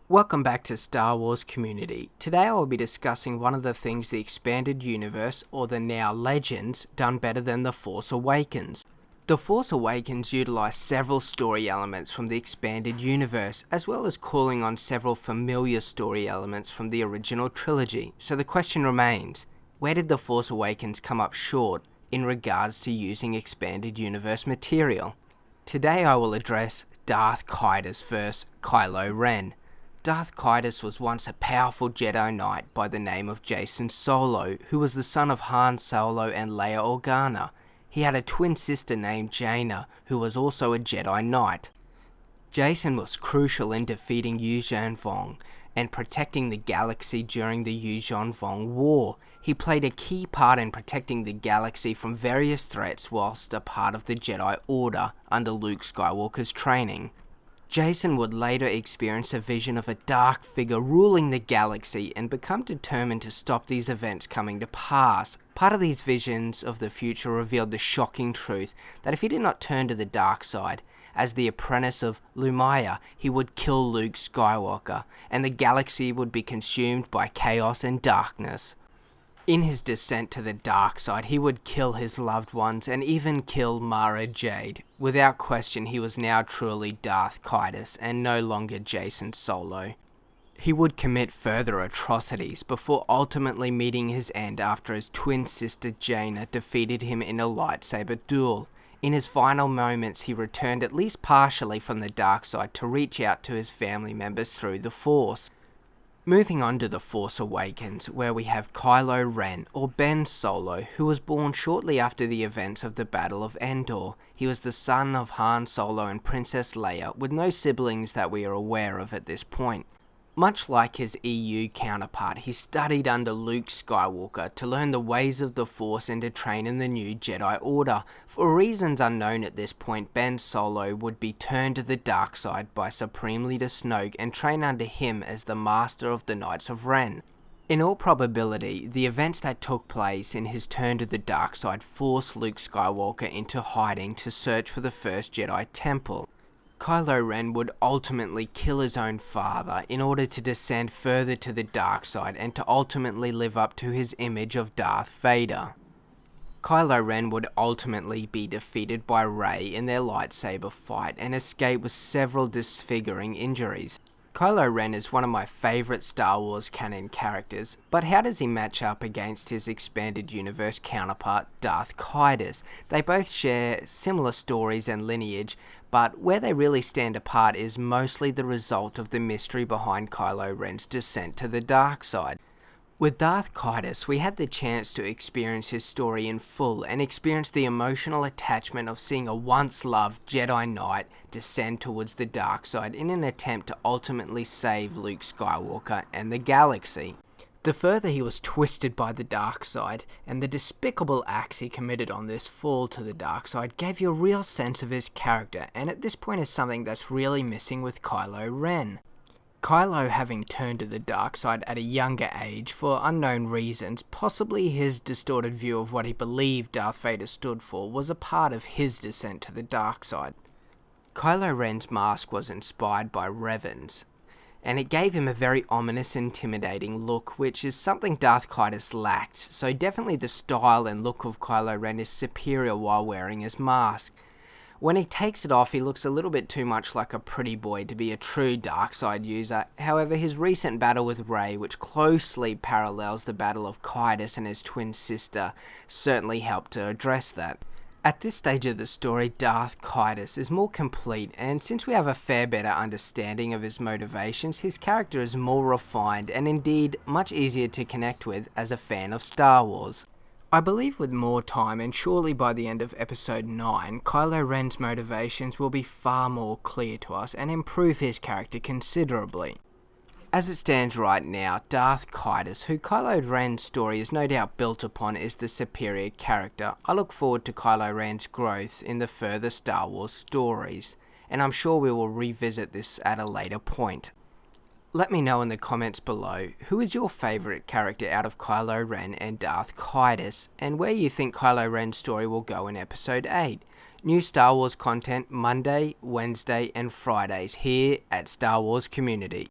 Welcome back to Star Wars Community. Today I will be discussing one of the things the expanded universe, or the now Legends, done better than The Force Awakens. The Force Awakens utilised several story elements from the expanded universe, as well as calling on several familiar story elements from the original trilogy. So the question remains, where did The Force Awakens come up short in regards to using expanded universe material? Today I will address Darth Caedus vs. Kylo Ren. Darth Caedus was once a powerful Jedi Knight by the name of Jacen Solo, who was the son of Han Solo and Leia Organa. He had a twin sister named Jaina, who was also a Jedi Knight. Jacen was crucial in defeating Yuuzhan Vong and protecting the galaxy during the Yuuzhan Vong War. He played a key part in protecting the galaxy from various threats whilst a part of the Jedi Order under Luke Skywalker's training. Jacen would later experience a vision of a dark figure ruling the galaxy and become determined to stop these events coming to pass. Part of these visions of the future revealed the shocking truth that if he did not turn to the dark side, as the apprentice of Lumaya, he would kill Luke Skywalker, and the galaxy would be consumed by chaos and darkness. In his descent to the dark side, he would kill his loved ones and even kill Mara Jade. Without question, he was now truly Darth Caedus and no longer Jacen Solo. He would commit further atrocities before ultimately meeting his end after his twin sister Jaina defeated him in a lightsaber duel. In his final moments, he returned at least partially from the dark side to reach out to his family members through the Force. Moving on to The Force Awakens, where we have Kylo Ren, or Ben Solo, who was born shortly after the events of the Battle of Endor. He was the son of Han Solo and Princess Leia, with no siblings that we are aware of at this point. Much like his EU counterpart, he studied under Luke Skywalker to learn the ways of the Force and to train in the new Jedi Order. For reasons unknown at this point, Ben Solo would be turned to the dark side by Supreme Leader Snoke and train under him as the Master of the Knights of Ren. In all probability, the events that took place in his turn to the dark side forced Luke Skywalker into hiding to search for the first Jedi Temple. Kylo Ren would ultimately kill his own father in order to descend further to the dark side and to ultimately live up to his image of Darth Vader. Kylo Ren would ultimately be defeated by Rey in their lightsaber fight and escape with several disfiguring injuries. Kylo Ren is one of my favourite Star Wars canon characters, but how does he match up against his expanded universe counterpart Darth Caedus? They both share similar stories and lineage, but where they really stand apart is mostly the result of the mystery behind Kylo Ren's descent to the dark side. With Darth Caedus, we had the chance to experience his story in full and experience the emotional attachment of seeing a once-loved Jedi Knight descend towards the dark side in an attempt to ultimately save Luke Skywalker and the galaxy. The further he was twisted by the dark side, and the despicable acts he committed on this fall to the dark side gave you a real sense of his character, and at this point is something that's really missing with Kylo Ren. Kylo having turned to the dark side at a younger age for unknown reasons, possibly his distorted view of what he believed Darth Vader stood for, was a part of his descent to the dark side. Kylo Ren's mask was inspired by Revan's, and it gave him a very ominous, intimidating look, which is something Darth Caedus lacked, so definitely the style and look of Kylo Ren is superior while wearing his mask. When he takes it off, he looks a little bit too much like a pretty boy to be a true dark side user. However, his recent battle with Rey, which closely parallels the battle of Caedus and his twin sister, certainly helped to address that. At this stage of the story, Darth Caedus is more complete, and since we have a fair better understanding of his motivations, his character is more refined and indeed much easier to connect with as a fan of Star Wars. I believe with more time, and surely by the end of episode 9, Kylo Ren's motivations will be far more clear to us and improve his character considerably. As it stands right now, Darth Caedus, who Kylo Ren's story is no doubt built upon, is the superior character. I look forward to Kylo Ren's growth in the further Star Wars stories, and I'm sure we will revisit this at a later point. Let me know in the comments below, who is your favourite character out of Kylo Ren and Darth Caedus, and where you think Kylo Ren's story will go in episode 8. New Star Wars content Monday, Wednesday and Fridays here at Star Wars Community.